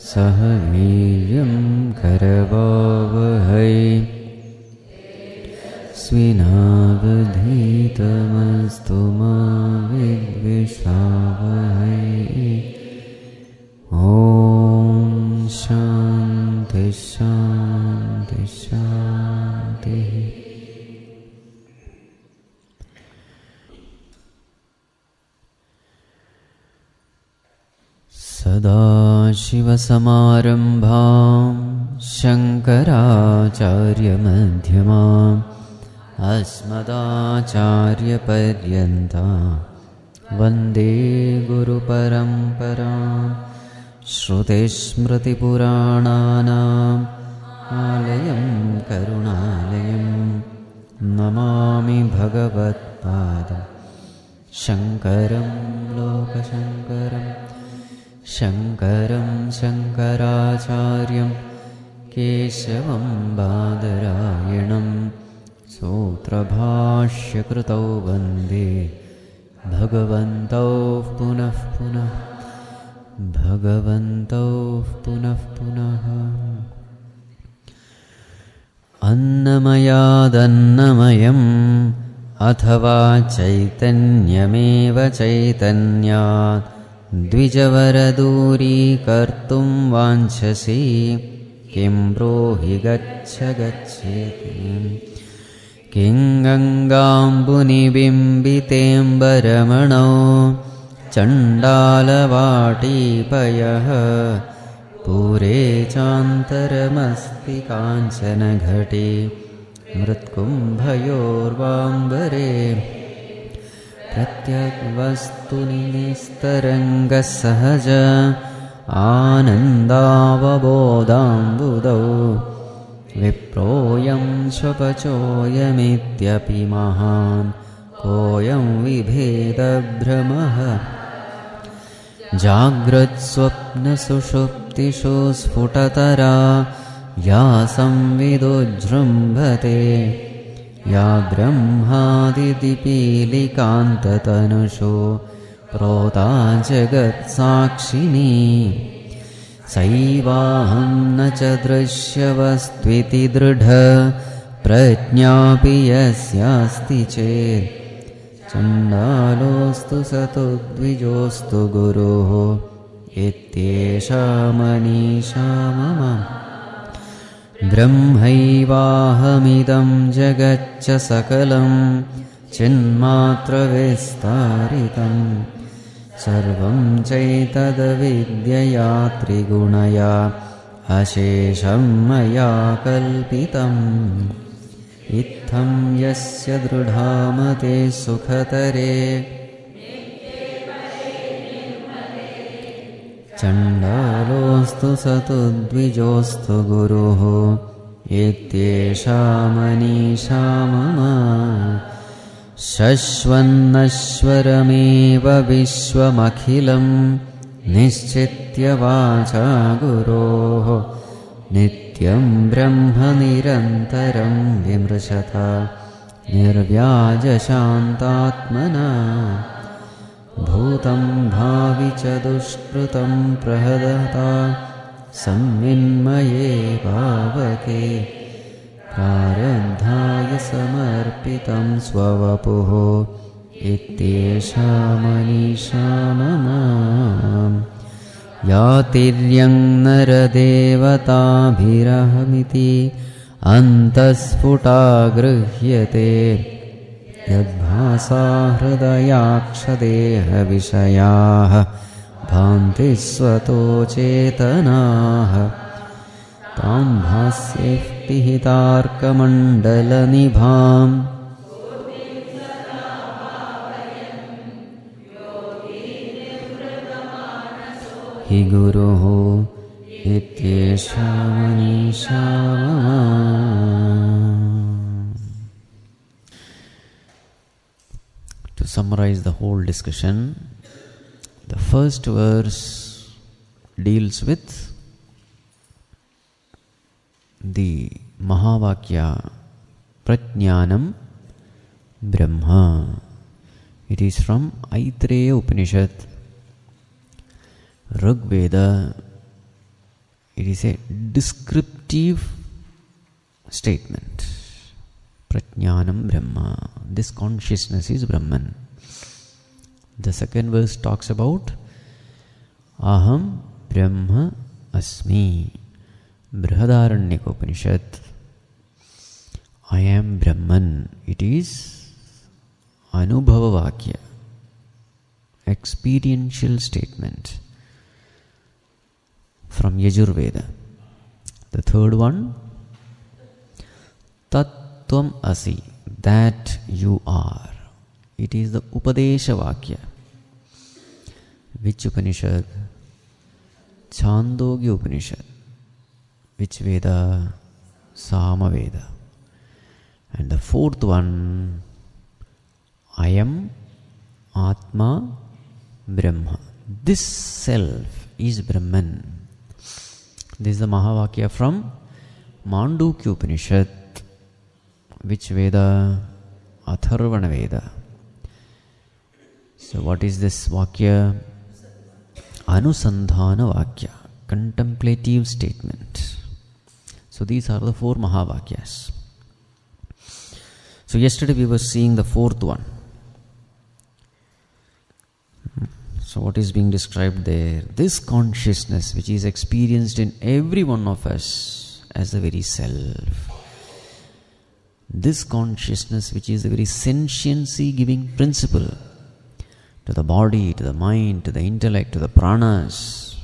सह वीर्यं करवावहै स्विनावधीतमस्तु मा विद्विषावहै। ॐ शान्ति शान्ति शान्तिः। सदाशिवसमारम्भां शङ्कराचार्यमध्यमाम् अस्मदाचार्यपर्यन्तां वन्दे गुरुपरम्पराम्। श्रुतिस्मृतिपुराणानाम् आलयं करुणालयं नमामि भगवत्पादं शङ्करं लोकशङ्करम्। शङ्करं शङ्कराचार्यं केशवं बादरायणं सूत्रभाष्यकृतौ वन्दे भगवन्तौ पुनः पुनः भगवन्तौ पुनः पुनः। अन्नमयादन्नमयम् अथवा चैतन्यमेव चैतन्यात् द्विजवरदूरीकर्तुं वाञ्छसि किं ब्रूहि गच्छ गच्छेति। किं गङ्गाम्बुनिबिम्बितेऽम्बरमणौ चण्डालवाटीपयः पूरे चान्तरमस्ति काञ्चनघटे मृत्कुम्भयोर्वाम्बरे प्रत्यग्वस्तुनि निस्तरङ्गसहज आनन्दावबोधाम्बुदौ विप्रोऽयं स्वपचोऽयमित्यपि महान् कोऽयं विभेदभ्रमः। जाग्रत्स्वप्नसुषुप्तिषु स्फुटतरा या संविदुजृम्भते या ब्रह्मादिपिपीलिकान्ततनुषु प्रोता जगत्साक्षिणी सैवाहं न च दृश्यवस्त्विति दृढ प्रज्ञापि यस्यास्ति चेत् चण्डालोऽस्तु सतो द्विजोऽस्तु गुरुः इत्येषा मनीषा मम। ब्रह्मैवाहमिदं जगच्च सकलं चिन्मात्रविस्तारितं सर्वं चैतद्विद्यया त्रिगुणया अशेषं मया कल्पितम्। इत्थं यस्य दृढामते सुखतरे चण्डालोऽस्तु सतो द्विजोऽस्तु गुरुः इत्येषा मनीषा मम। शश्वन्नश्वरमेव विश्वमखिलं निश्चित्य वाचा गुरोः नित्यं ब्रह्म निरन्तरं विमृशता निर्व्याजशान्तात्मना। भूतं भावि च दुष्कृतं प्रहदता संविन्मये पावके प्रारब्धाय समर्पितं स्ववपुः इत्येषा मनीषा मम। यातिर्यं नरदेवताभिरहमिति अन्तःस्फुटा गृह्यते यद्भासा हृदयाक्षदेहविषयाः भान्ति स्वतो चेतनाः। तां भास्यैः पिहितार्कमण्डलनिभाम् हि गुरुः इत्येषा मनीषा मम। To summarize the whole discussion, the first verse deals with the Mahavakya Prajnanam Brahma. It is from Aitreya Upanishad. Rigveda It is a descriptive statement. Prajnanam Brahma. This consciousness is Brahman. The second verse talks about Aham Brahma Asmi. Brihadaranyaka I am Brahman. It is Anubhava Vākya, experiential statement from Yajurveda. The third one, Tattvam Asi, that you are. It is the Upadesha Vākya. Which Upanishad? Chandogya Upanishad. Which Veda? Samaveda. And the fourth one, I am Atma Brahma. This self is Brahman. This is the Mahavakya from Mandukya Upanishad. Which Veda? Atharvana Veda. So what is this Vakya? Anusandhana Vakya, contemplative statement. So these are the four Mahavakyas. So yesterday we were seeing the fourth one. So what is being described there? This consciousness which is experienced in every one of us as the very self. This consciousness which is the very sentiency giving principle to the body, to the mind, to the intellect, to the pranas,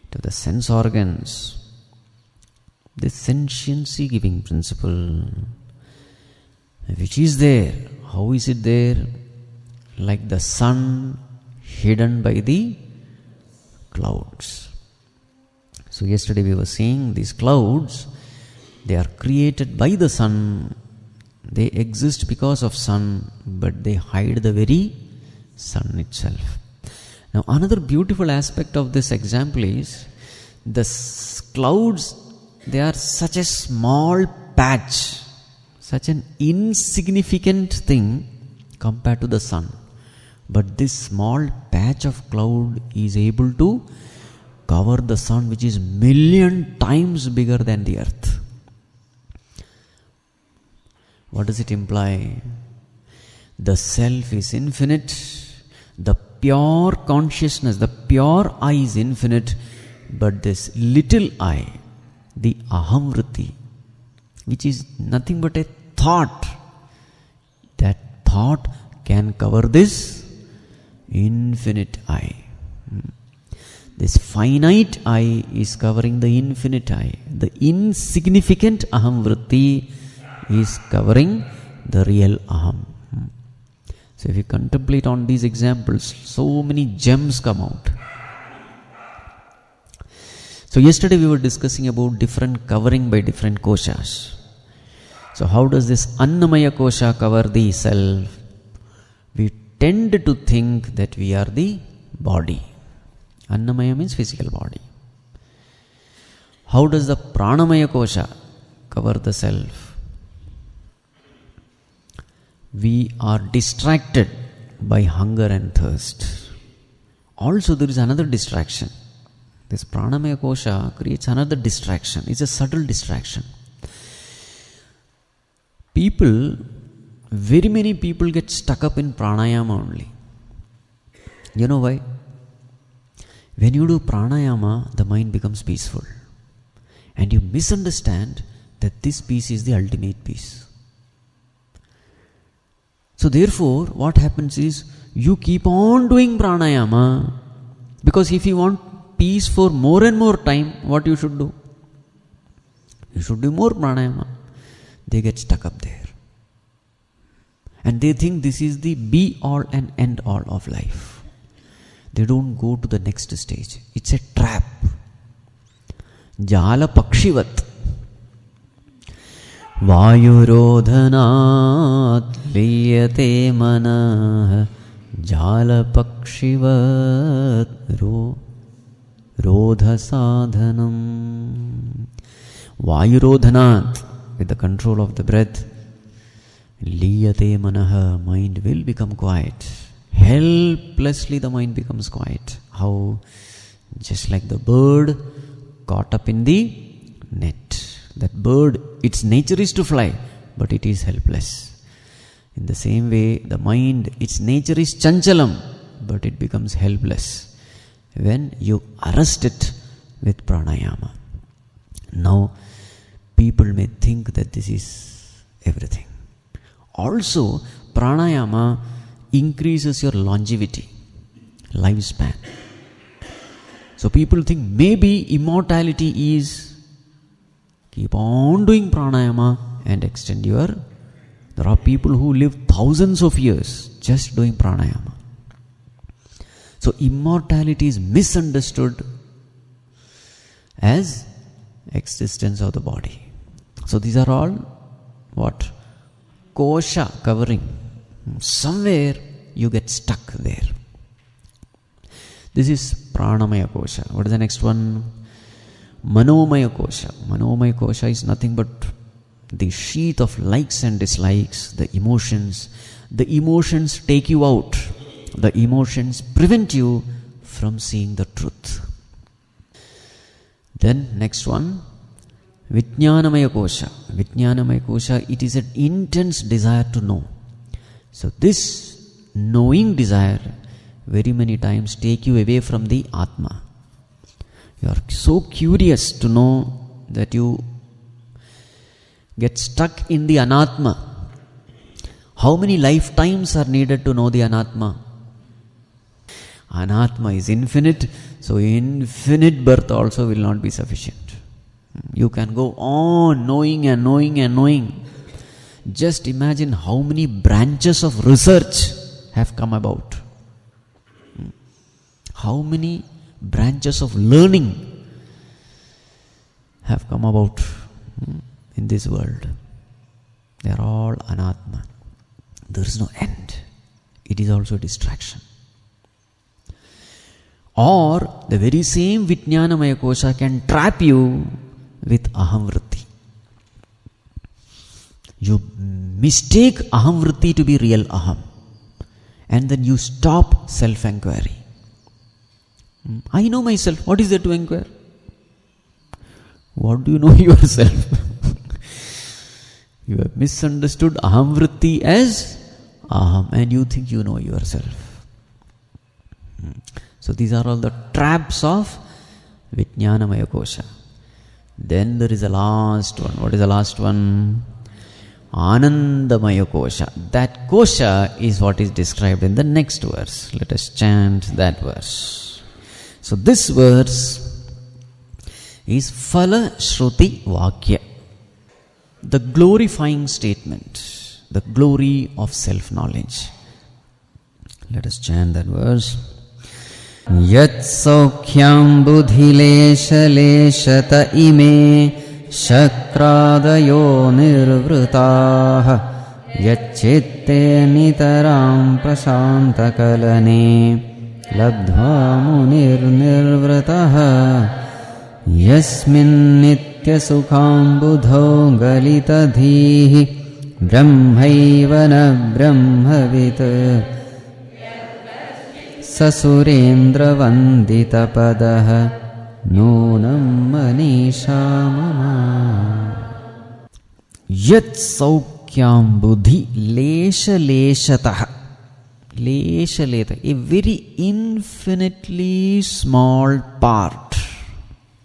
to the sense organs. This sentiency giving principle which is there. How is it there? Like the sun hidden by the clouds. So yesterday we were seeing these clouds, they are created by the sun. They exist because of sun, but they hide the very sun itself. Now another beautiful aspect of this example is the clouds, they are such a small patch, such an insignificant thing compared to the sun. But this small patch of cloud is able to cover the sun, which is million times bigger than the earth. What does it imply? The self is infinite, the pure consciousness, the pure I is infinite, but this little I, the ahamvriti, which is nothing but a thought, that thought can cover this infinite I. This finite I is covering the infinite I. The insignificant ahamvriti is covering the real aham. So if you contemplate on these examples, so many gems come out. So yesterday we were discussing about different covering by different koshas. So how does this ānandamaya kosha cover the self? We tend to think that we are the body. Ānandamaya means physical body. How does the pranamaya kosha cover the self? We are distracted by hunger and thirst. Also there is another distraction. This pranamaya kosha creates another distraction. It's a subtle distraction. Very many people get stuck up in pranayama only. You know why? When you do pranayama, the mind becomes peaceful. And you misunderstand that this peace is the ultimate peace. So therefore, what happens is, you keep on doing pranayama, because if you want peace for more and more time, what you should do? You should do more pranayama. They get stuck up there. And they think this is the be all and end all of life. They don't go to the next stage. It's a trap. Jala pakshivat. Vayurodhanat liyate manah jala pakshivat rodha sadhanam. Vayurodhanat, with the control of the breath, liyate manah, mind will become quiet. Helplessly the mind becomes quiet. How? Just like the bird caught up in the net. That bird, its nature is to fly, but it is helpless. In the same way, the mind, its nature is chanchalam, but it becomes helpless when you arrest it with pranayama. Now, people may think that this is everything. Also, pranayama increases your longevity, lifespan. So people think maybe immortality is keep on doing pranayama and extend your... There are people who live thousands of years just doing pranayama. So immortality is misunderstood as existence of the body. So these are all what? Kosha, covering. Somewhere you get stuck there. This is pranamaya kosha. What is the next one? Manomaya kosha. Manomaya kosha is nothing but the sheath of likes and dislikes, the emotions. The emotions take you out. The emotions prevent you from seeing the truth. Then next one, Vijnanamaya kosha. Vijnanamaya kosha, it is an intense desire to know. So this knowing desire very many times take you away from the Atma. You are so curious to know that you get stuck in the Anatma. How many lifetimes are needed to know the Anatma? Anatma is infinite, so infinite birth also will not be sufficient. You can go on knowing and knowing and knowing. Just imagine how many branches of research have come about. How many branches of learning have come about in this world. They are all anatma. There is no end. It is also a distraction. Or the very same Vijnanamaya kosha can trap you with ahamvritti. You mistake ahamvritti to be real aham, and then you stop self-enquiry. I know myself. What is there to inquire? What do you know yourself? You have misunderstood ahamvritti as aham, and you think you know yourself. So these are all the traps of Vijnanamaya kosha. Then there is a last one. What is the last one? Ānandamaya kosha. That kosha is what is described in the next verse. Let us chant that verse. So this verse is Phalashruti Vākya, the glorifying statement, the glory of self-knowledge. Let us chant that verse. Yat saukhyam buddhilesha leshata ime shakradayo nirvritaha yat chitte nitaram prasantakalane labdhva munir nirvritaha yasmin nitya sukham buddho galita dhihi brahmaiva na brahmavit Sasurendra vandita padaha nunam Manīshā mama. Yat saukyam buddhi lesha leshataha. Lesha leta, a very infinitely small part.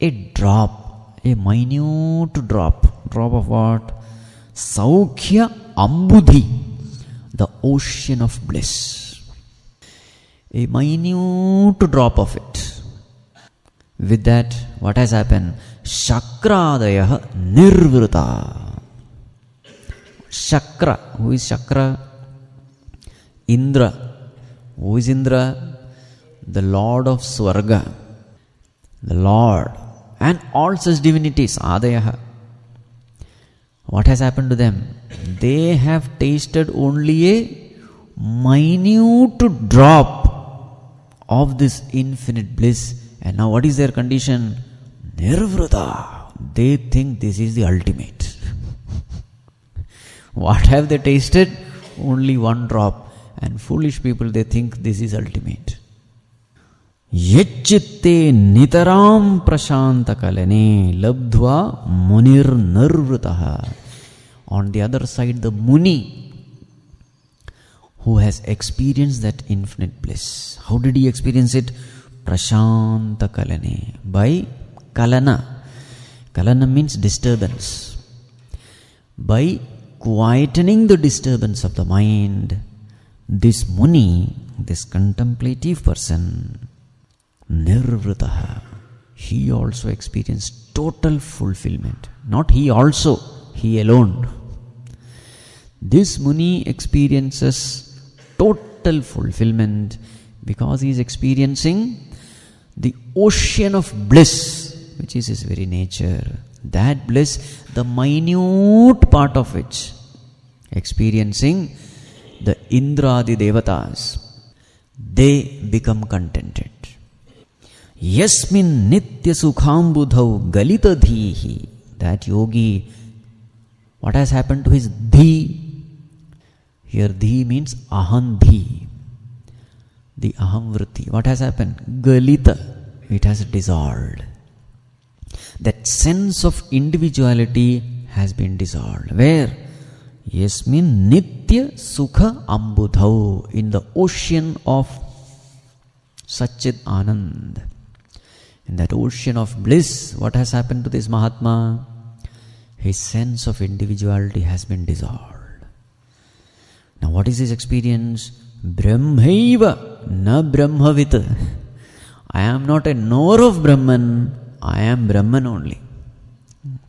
A drop, a minute drop. Drop of what? Saukhya ambudhi, the ocean of bliss. A minute drop of it. With that, what has happened? Shakradaya nirvrita. Shakra. Who is Shakra? Indra. Who is Indra? The Lord of Swarga. The Lord. And all such divinities. Adayaha. What has happened to them? They have tasted only a minute drop of this infinite bliss, and now what is their condition? Nirvrita. They think this is the ultimate. What have they tasted? Only one drop. And foolish people, they think this is ultimate. Yajchitte nitaram prashanta kalane labdhva munir narvritaha. On the other side, the Muni, who has experienced that infinite bliss. How did he experience it? Prashanta kalane. By kalana. Kalana means disturbance. By quietening the disturbance of the mind, this Muni, this contemplative person, nirvritaha, he also experienced total fulfillment. Not he also, he alone. This Muni experiences total fulfillment because he is experiencing the ocean of bliss, which is his very nature. That bliss, the minute part of which, experiencing the Indra, the devatas, they become contented. Yasmin nitya sukhambudhau galita dhihi. That yogi, what has happened to his dhi? Here dhi means aham dhi. The aham vritti. What has happened? Galita. It has dissolved. That sense of individuality has been dissolved. Where? Yasmin nitya sukha ambudhau. In the ocean of Satchit Anand. In that ocean of bliss, what has happened to this Mahātmā? His sense of individuality has been dissolved. Now what is his experience? Brahmaiva na brahmavit. I am not a knower of Brahman, I am Brahman only.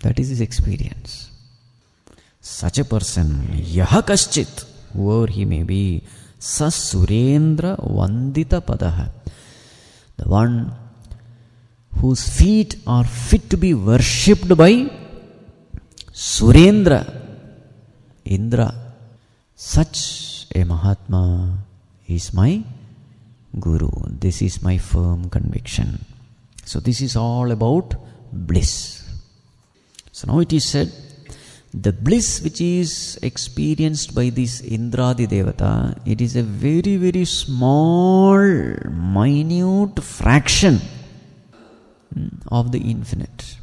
That is his experience. Such a person, yaha kaschit, whoever he may be, sa surendra vandita padaha. The one whose feet are fit to be worshipped by Surendra, Indra. Such a Mahātmā is my Guru. This is my firm conviction. So this is all about bliss. So now it is said, the bliss which is experienced by this Indra the Devata, it is a very, very small, minute fraction of the infinite.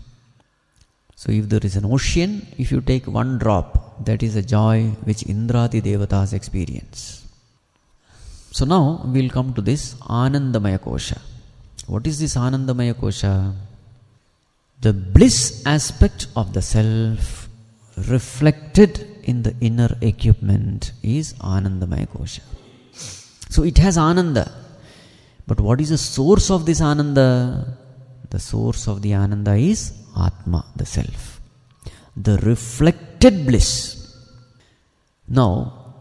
So if there is an ocean, if you take one drop, that is the joy which Indra the Devatas experience. So now we will come to this ānandamaya kosha. What is this ānandamaya kosha? The bliss aspect of the self reflected in the inner equipment is ānandamaya kosha. So it has ānanda. But what is the source of this ānanda? The source of the ānanda is Ātma, the self. The reflected bliss. Now,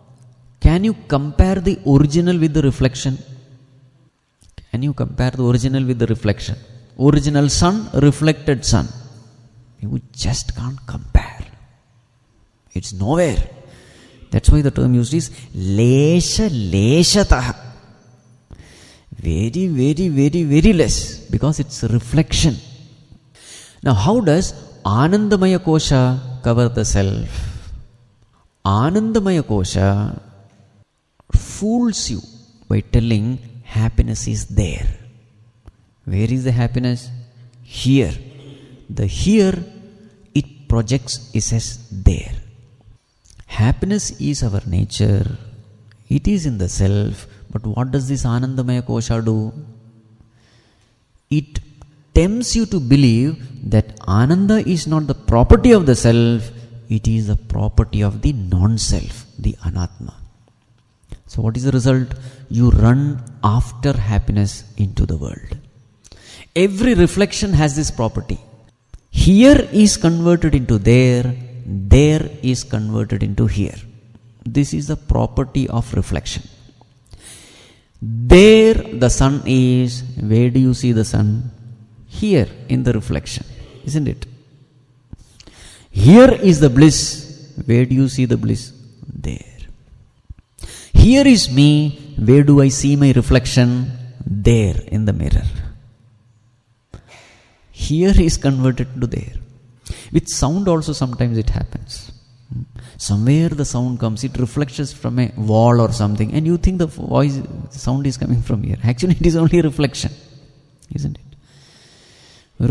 can you compare the original with the reflection? Can you compare the original with the reflection? Original sun, reflected sun. You just can't compare. It's nowhere. That's why the term used is lesha leshataha. Very, very, very, very less, because it's a reflection. Now, how does ānandamaya kosha cover the self? Ānandamaya kosha fools you by telling happiness is there. Where is the happiness? Here. The here, it projects is as there. Happiness is our nature. It is in the self. But what does this ānandamaya kosha do? It tempts you to believe that ānanda is not the property of the self, it is the property of the non-self, the anatma. So what is the result? You run after happiness into the world. Every reflection has this property. Here is converted into there, there is converted into here. This is the property of reflection. There the sun is. Where do you see the sun? Here in the reflection, isn't it? Here is the bliss. Where do you see the bliss? There. Here is me. Where do I see my reflection? There in the mirror. Here is converted to there. With sound also sometimes it happens. Somewhere the sound comes, it reflects from a wall or something, and you think the voice, the sound is coming from here. Actually, it is only a reflection. isn't it?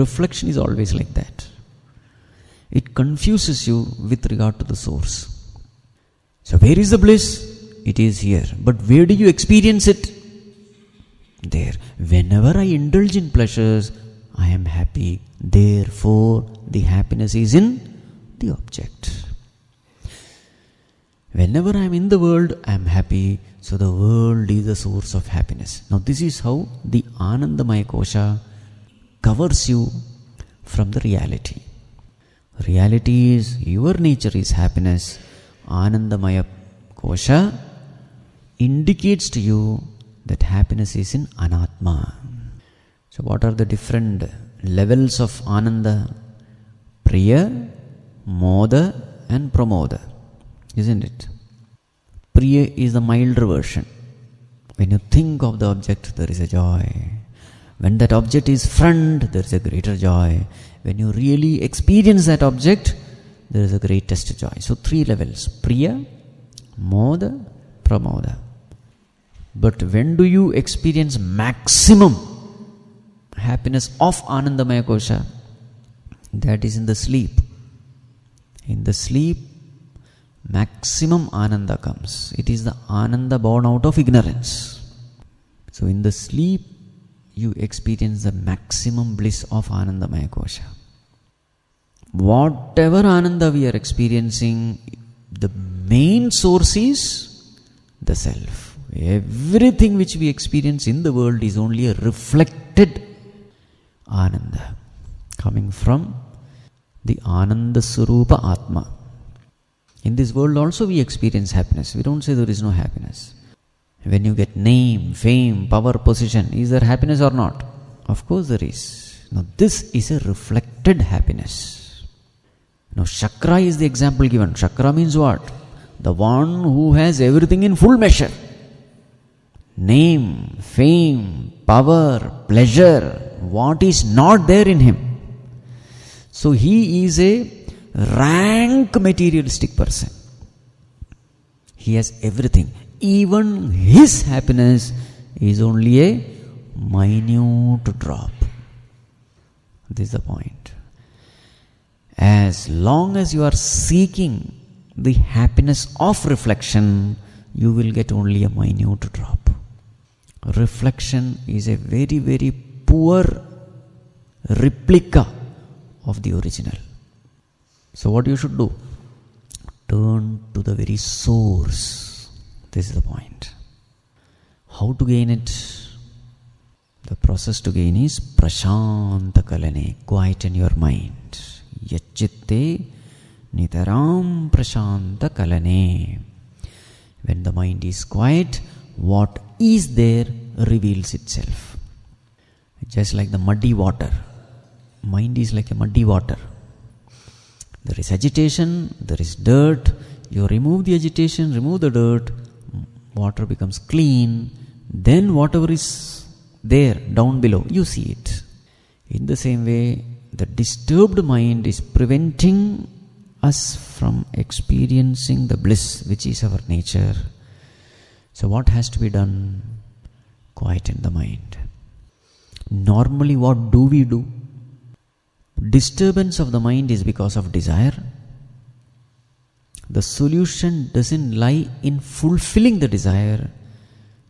Reflection is always like that. It confuses you with regard to the source. So where is the bliss? It is here. But where do you experience it? There. Whenever I indulge in pleasures, I am happy. Therefore, the happiness is in the object. Whenever I am in the world, I am happy. So the world is the source of happiness. Now this is how the ānandamaya kosha covers you from the reality. Reality is, your nature is happiness. Ānandamaya kosha indicates to you that happiness is in anatma. So what are the different levels of ananda? Priya, moda and pramoda. Isn't it? Priya is the milder version. When you think of the object, there is a joy. When that object is front, there is a greater joy. When you really experience that object, there is a greatest joy. So 3 levels. Priya, moda, pramoda. But when do you experience maximum happiness of ānandamaya kosha? That is in the sleep. In the sleep, maximum ananda comes. It is the ananda born out of ignorance. So in the sleep, you experience the maximum bliss of ānandamaya kosha. Whatever ananda we are experiencing, the main source is the self. Everything which we experience in the world is only a reflected ananda coming from the ananda surupa atma. In this world also we experience happiness. We don't say there is no happiness. When you get name, fame, power, position, is there happiness or not? Of course there is. Now this is a reflected happiness. Now Shakra is the example given. Shakra means what? The one who has everything in full measure. Name, fame, power, pleasure, what is not there in him. So he is a rank materialistic person. He has everything. Even his happiness is only a minute drop. This is the point. As long as you are seeking the happiness of reflection, you will get only a minute drop. Reflection is a very, very poor replica of the original. So what you should do? Turn to the very source. This is the point. How to gain it? The process to gain is prashanta kalane. Quieten your mind. Yachitte nitaram prashanta kalane. When the mind is quiet, what is there reveals itself. Just like the muddy water. Mind is like a muddy water. There is agitation, there is dirt. You remove the agitation, remove the dirt, water becomes clean. Then whatever is there down below, you see it. In the same way, the disturbed mind is preventing us from experiencing the bliss which is our nature. So what has to be done? Quieten the mind. Normally what do we do? Disturbance of the mind is because of desire. The solution doesn't lie in fulfilling the desire.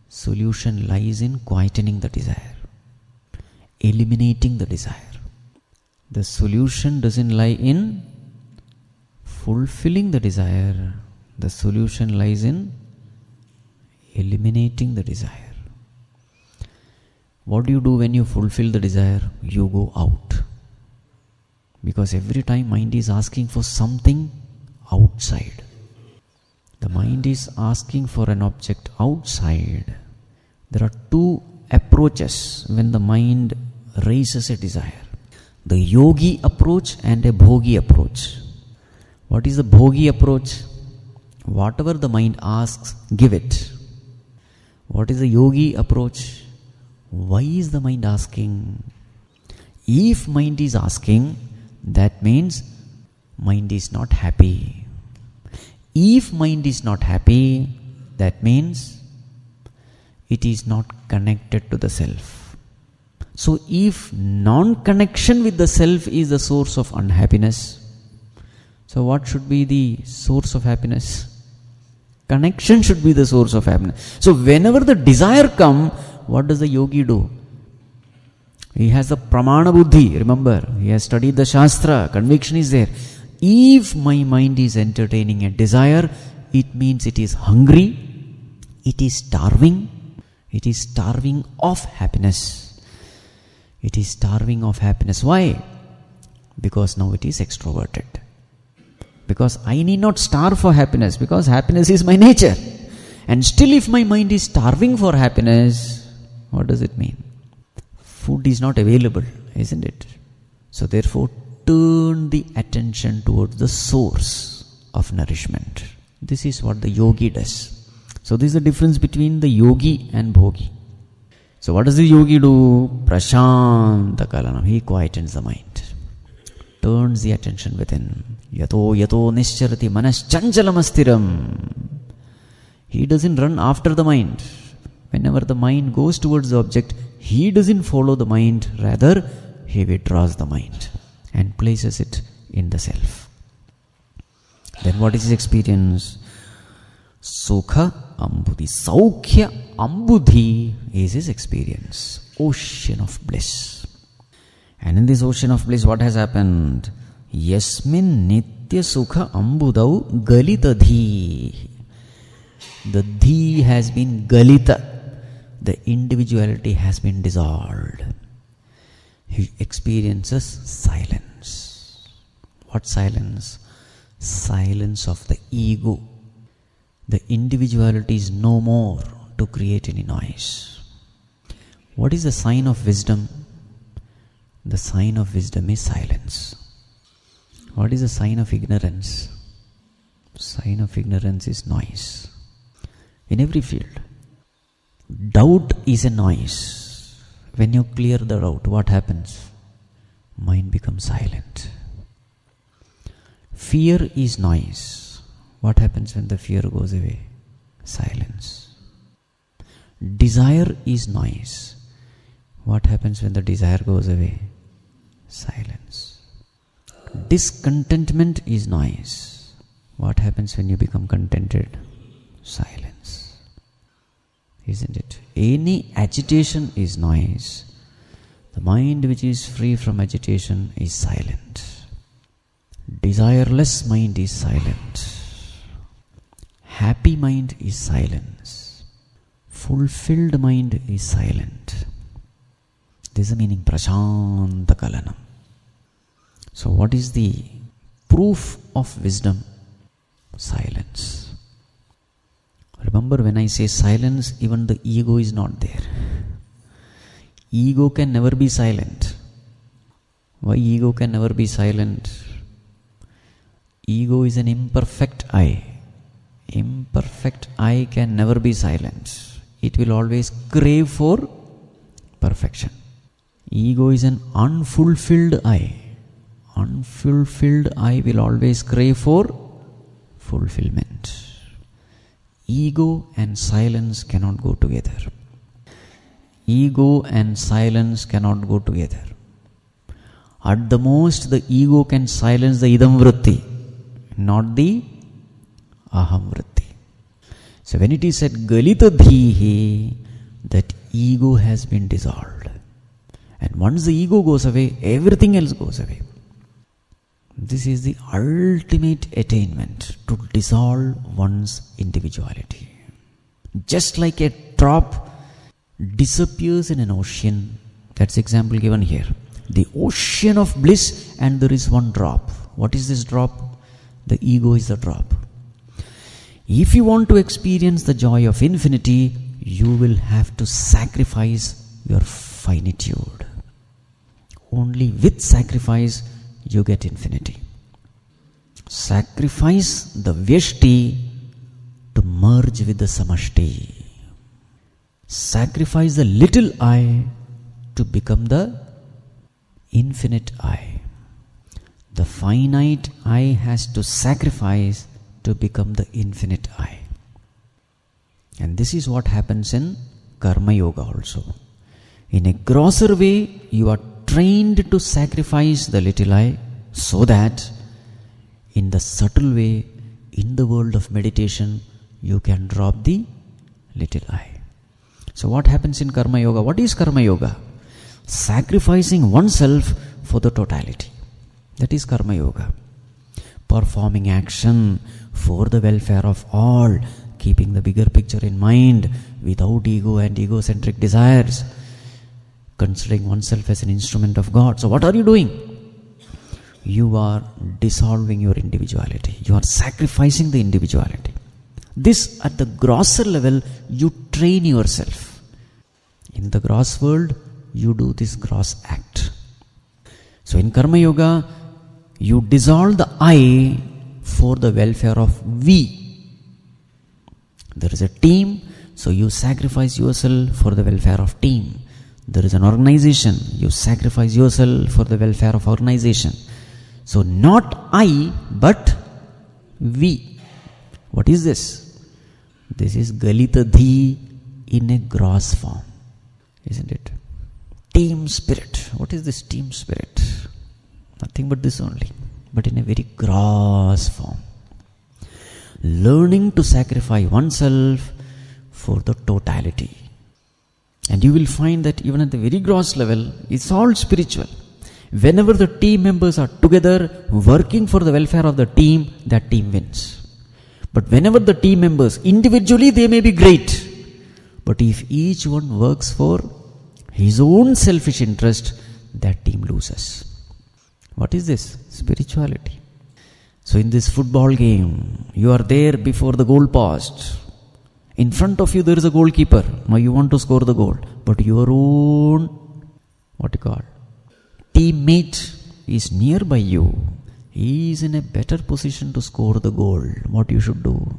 Solution lies in quietening the desire, eliminating the desire. The solution doesn't lie in fulfilling the desire. The solution lies in eliminating the desire. What do you do when you fulfill the desire? You go out. Because every time mind is asking for something outside. The mind is asking for an object outside. There are 2 approaches when the mind raises a desire. The yogi approach and a bhogi approach. What is the bhogi approach? Whatever the mind asks, give it. What is the yogi approach? Why is the mind asking? If mind is asking, that means mind is not happy. If mind is not happy, that means it is not connected to the self. So if non-connection with the self is the source of unhappiness, so what should be the source of happiness? Connection should be the source of happiness. So whenever the desire comes, what does the yogi do? He has the pramana buddhi, remember, he has studied the shastra, conviction is there. If my mind is entertaining a desire, it means it is hungry, it is starving of happiness. It is starving of happiness. Why? Because now it is extroverted. Because I need not starve for happiness, because happiness is my nature. And still if my mind is starving for happiness, what does it mean? Food is not available, isn't it? So therefore, turn the attention towards the source of nourishment. This is what the yogi does. So this is the difference between the yogi and bhogi. So what does the yogi do? Prashantakalanam. He quietens the mind. Turns the attention within. Yato nischarati manas chanchalamasstiram. He doesn't run after the mind. Whenever the mind goes towards the object, he doesn't follow the mind. Rather, he withdraws the mind and places it in the self. Then what is his experience? Sukha ambudhi. Saukhya ambudhi is his experience. Ocean of bliss. And in this ocean of bliss, what has happened? Yasmin nitya sukha ambudau galita dhi. The dhi has been galita. The individuality has been dissolved. He experiences silence. What silence? Silence of the ego. The individuality is no more to create any noise. What is the sign of wisdom? The sign of wisdom is silence. What is the sign of ignorance? Sign of ignorance is noise. In every field. Doubt is a noise. When you clear the doubt, what happens? Mind becomes silent. Fear is noise. What happens when the fear goes away? Silence. Desire is noise. What happens when the desire goes away? Silence. Discontentment is noise. What happens when you become contented? Silence. Isn't it? Any agitation is noise. The mind which is free from agitation is silent. Desireless mind is silent. Happy mind is silence. Fulfilled mind is silent. This is the meaning Prashantakalanam. So what is the proof of wisdom? Silence. Remember, when I say silence, even the ego is not there. Ego can never be silent. Why ego can never be silent? Ego is an imperfect I. Imperfect I can never be silent. It will always crave for perfection. Ego is an unfulfilled I. Unfulfilled I will always crave for fulfillment. Ego and silence cannot go together. Ego and silence cannot go together. At the most, the ego can silence the idam vritti, not the aham vritti. So when it is said galita dhihi, that ego has been dissolved. And once the ego goes away, everything else goes away. This is the ultimate attainment, to dissolve one's individuality. Just like a drop disappears in an ocean, that's the example given here. The ocean of bliss, and there is one drop. What is this drop? The ego is the drop. If you want to experience the joy of infinity, you will have to sacrifice your finitude. Only with sacrifice you get infinity. Sacrifice the vyashti to merge with the samashti. Sacrifice the little I to become the infinite I. The finite I has to sacrifice to become the infinite I. And this is what happens in Karma Yoga also. In a grosser way, you are trained to sacrifice the little I, so that in the subtle way, in the world of meditation, you can drop the little I. So what happens in Karma Yoga? What is Karma Yoga? Sacrificing oneself for the totality. That is Karma Yoga. Performing action for the welfare of all, keeping the bigger picture in mind, without ego and egocentric desires, considering oneself as an instrument of God. So what are you doing? You are dissolving your individuality. You are sacrificing the individuality. This at the grosser level, you train yourself. In the gross world, you do this gross act. So in Karma Yoga, you dissolve the I for the welfare of we. There is a team, so you sacrifice yourself for the welfare of team. There is an organization, you sacrifice yourself for the welfare of organization. So not I, but we. What is this? This is Galita Dhi in a gross form, isn't it? Team spirit. What is this team spirit? Nothing but this only, but in a very gross form. Learning to sacrifice oneself for the totality. And you will find that even at the very gross level, it's all spiritual. Whenever the team members are together working for the welfare of the team, that team wins. But whenever the team members, individually they may be great, but if each one works for his own selfish interest, that team loses. What is this? Spirituality. So in this football game, you are there before the goal post. In front of you there is a goalkeeper. Now you want to score the goal. But your own, teammate is nearby you. He is in a better position to score the goal. What you should do?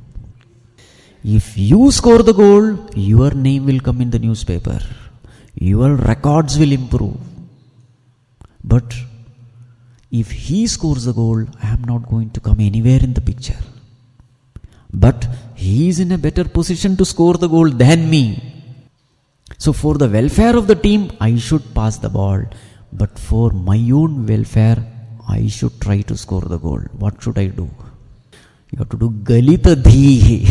If you score the goal, your name will come in the newspaper. Your records will improve. But if he scores the goal, I am not going to come anywhere in the picture. But he is in a better position to score the goal than me. So for the welfare of the team, I should pass the ball. But for my own welfare, I should try to score the goal. What should I do? You have to do Galita Dhi.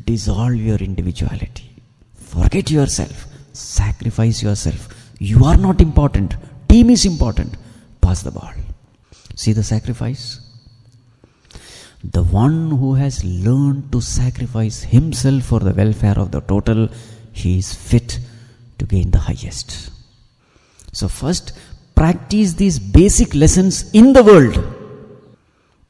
Dissolve your individuality. Forget yourself. Sacrifice yourself. You are not important. Team is important. Pass the ball. See the sacrifice? The one who has learned to sacrifice himself for the welfare of the total, he is fit to gain the highest. So first, practice these basic lessons in the world.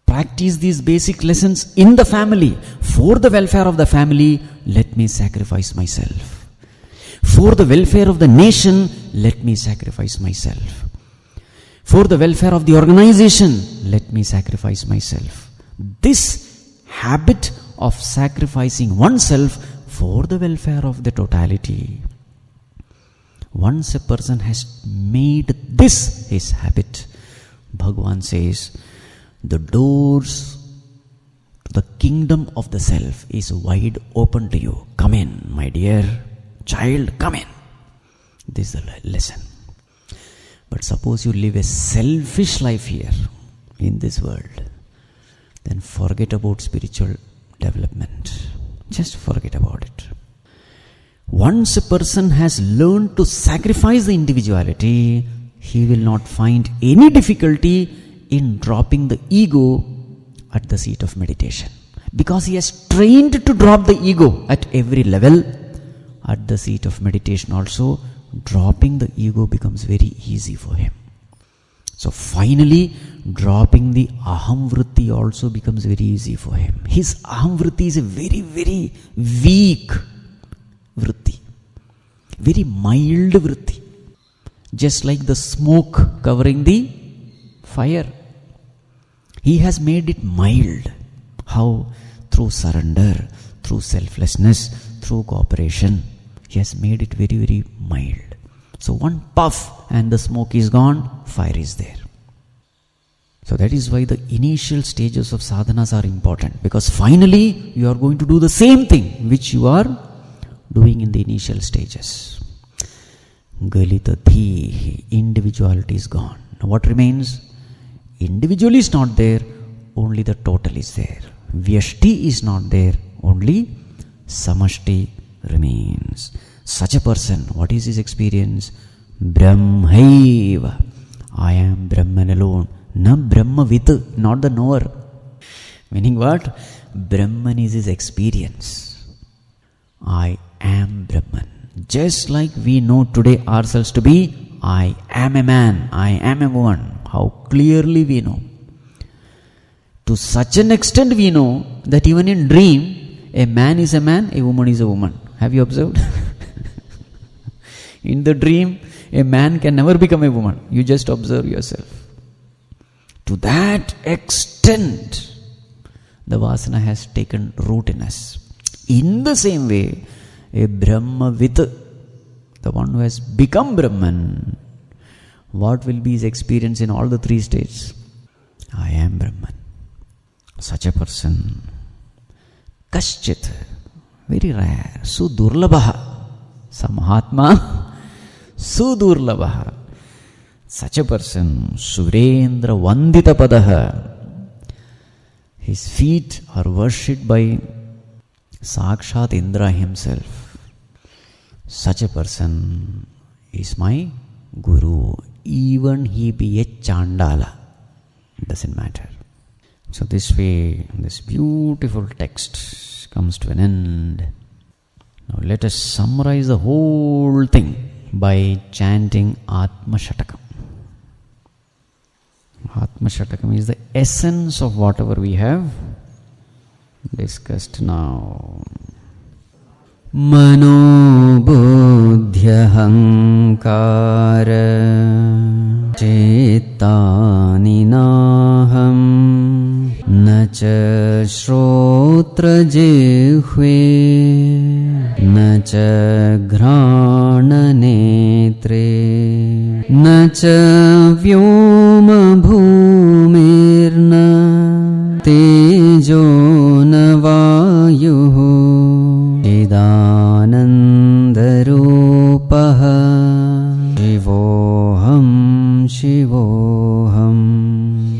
Practice these basic lessons in the family. For the welfare of the family, let me sacrifice myself. For the welfare of the nation, let me sacrifice myself. For the welfare of the organization, let me sacrifice myself. This habit of sacrificing oneself for the welfare of the totality. Once a person has made this his habit, Bhagavan says, the doors to the kingdom of the self is wide open to you. Come in, my dear child, come in. This is the lesson. But suppose you live a selfish life here in this world, then forget about spiritual development. Just forget about it. Once a person has learned to sacrifice the individuality, he will not find any difficulty in dropping the ego at the seat of meditation. Because he has trained to drop the ego at every level, at the seat of meditation also, dropping the ego becomes very easy for him. So finally, dropping the aham vritti also becomes very easy for him. His aham vritti is a very, very weak vritti. Very mild vritti. Just like the smoke covering the fire. He has made it mild. How? Through surrender, through selflessness, through cooperation. He has made it very, very mild. So one puff and the smoke is gone, fire is there. So that is why the initial stages of sadhanas are important. Because finally you are going to do the same thing which you are doing in the initial stages. Galitati, individuality is gone. Now what remains? Individual is not there, only the total is there. Vyashti is not there, only samashti remains. Such a person, what is his experience? Brahmaiva. I am Brahman alone. Na Brahmavit, not the knower. Meaning what? Brahman is his experience. I am Brahman. Just like we know today ourselves to be, I am a man, I am a woman. How clearly we know. To such an extent we know that even in dream, a man is a man, a woman is a woman. Have you observed? In the dream, a man can never become a woman. You just observe yourself. To that extent, the vasana has taken root in us. In the same way, a Brahmavid, the one who has become Brahman, what will be his experience in all the three states? I am Brahman. Such a person, kaschit, very rare, sudurlabha, some Mahātmā, sudurlabha. Such a person, Surendra Vandita Padaha, his feet are worshipped by Sakshat Indra himself. Such a person is my Guru. Even he be a Chandala, it doesn't matter. So this way, this beautiful text comes to an end. Now let us summarize the whole thing by chanting Ātmashatakam. Ātmashatakam is the essence of whatever we have discussed now. Mano buddhya hankara cittani naham nacha shrotra jihve nacha ghrana netre nacha vyoma bhumirna tejo navayuh Chidanandarupaha Shivoham Shivoham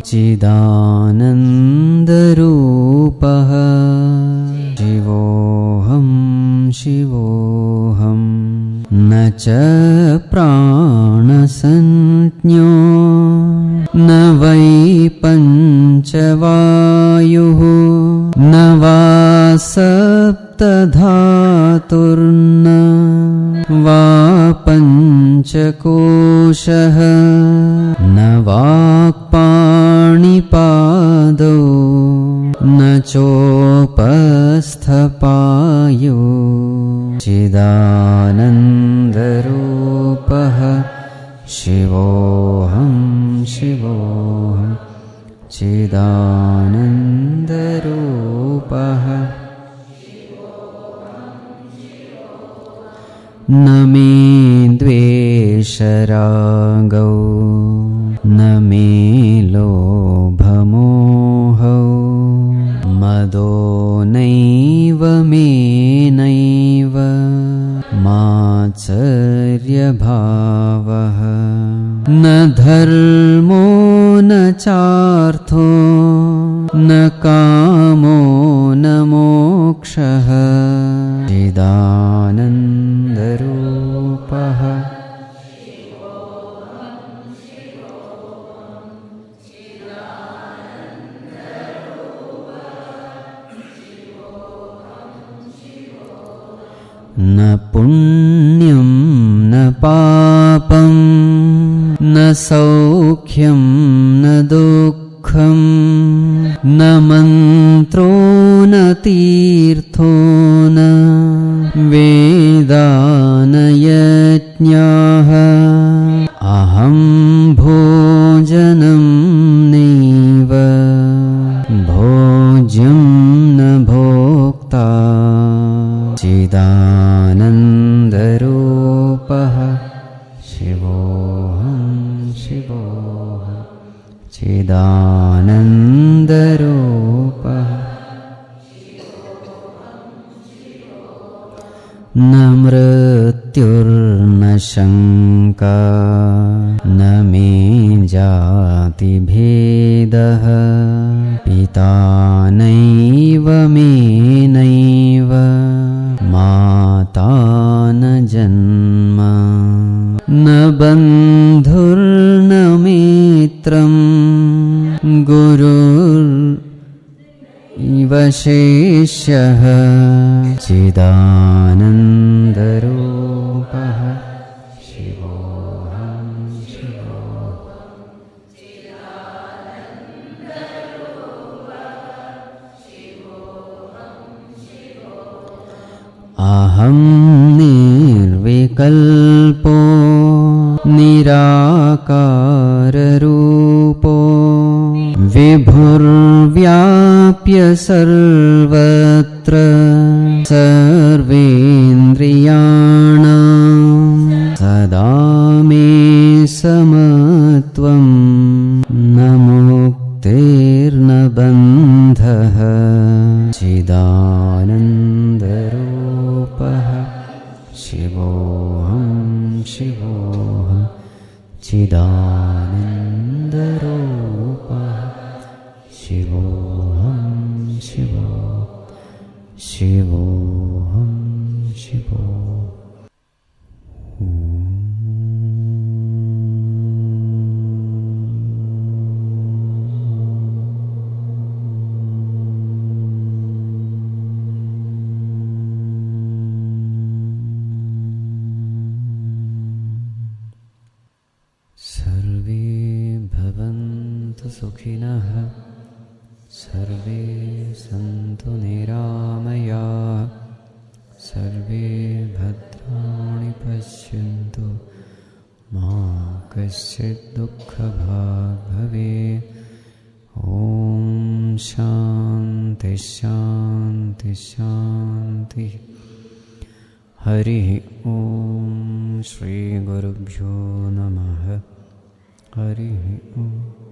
Chidanandarupaha Shivoham Shivoham Nacha pranasantnyo Navai panchavayuhu Navasaptadhaturna Vapanchakosha Navakpanipado Nachopasthapayo Chidanandarupaha Shivoham Shivoham Chidanandarupaha Name dvesharagau Name lobhamohau Mado naiva me naiva Matsarya bhavaha Na dharmo na chartho Na kamo na mokshaha Chidanandarupaha Na punyam na papam Na saukhyam na dukkham Na mantro na tirtho na Vedana yajñāha Aham bhojanam neva Bhojyam na bhokta Chidanandarupaha Shivoham Shivoham Chidanandarupaha Namrata मृत्युर्न शङ्का न मे जातिभेदः पिता नैव मे नैव माता न जन्म न बन्धुर्न मित्रं गुरुर्इव शिष्यः चिदानन्दरूपः शिवोऽहं अहं निर्विकल्पो निराकाररूपो विभुर्व्याप्य सर्वत्र सर्वेन्द्रियाणां सदा मे समत्वं न मुक्तिर्न बन्धः चिदानन्दरूपः शिवोऽहं शिवोऽहं चिदानन्दरूपः शिवोऽहं शिवो शिवोऽहं शिवो सर्वे भवन्तु सुखिनः सर्वे सन्तु निरामयाः सर्वे भद्राणि पश्यन्तु मा कश्चित् दुःखभाग् भवेत् ॐ शान्ति शान्ति शान्तिः हरिः ॐ श्रीगुरुभ्यो नमः हरिः ॐ